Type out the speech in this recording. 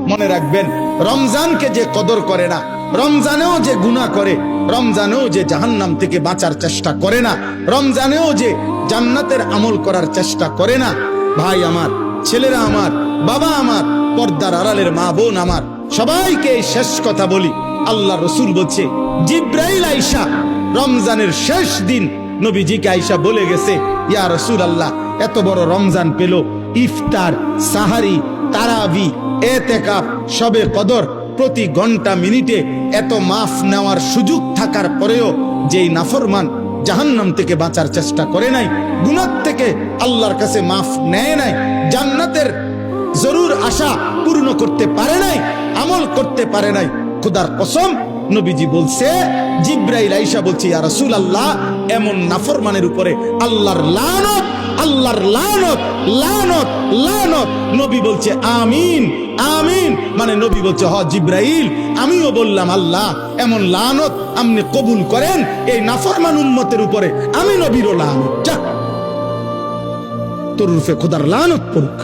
মনে রাখবেন, রমজানকে যে কদর করে না, রমজানেও যে গুনাহ করে, রমজানেও যে জাহান্নাম থেকে বাঁচার চেষ্টা করে না, রমজানেও যে জান্নাতের আমল করার চেষ্টা করে না, ভাই আমার, ছেলেরা আমার, বাবা আমার, পর্দার আড়ালের মা বোন আমার, সবাইকে এই শেষ কথা বলি। আল্লাহ রসুল বলছে, জিব্রাইল আইসা রমজানের শেষ দিন নবীজিকে আইসা বলে গেছে, ইয়া রাসূলুল্লাহ, এত বড় রমজান পেল, ইফতার, সাহারি, তারাবি, এতেকাফ, শবে কদর, প্রতি ঘন্টা মিনিটে এত মাফ নেওয়ার সুযোগ থাকার পরেও যেই নাফরমান জাহান্নাম থেকে বাঁচার চেষ্টা করে নাই, গুনাহ থেকে আল্লাহর কাছে মাফ নেয় নাই, জান্নাতের জরুর আশা পূর্ণ করতে পারে নাই, আমল করতে পারে নাই, খোদার কসম নবীজি বলছে, জিব্রাইল আইসা বলছে, ইয়া রাসূলুল্লাহ, এমন নাফরমানের উপরে আল্লাহর লানত, আল্লাহর লানত, লানত, লানত। নবী বলছে আমিন, আমিন। মানে নবী বলছে, হ জিব্রাইল, আমিও বললাম আল্লাহ, এমন লানত আপনি কবুল করেন এই নাফরমান উম্মতের উপরে, আমি নবীরও লানত, যা তোর রূপে খোদার লানত পড়ুক।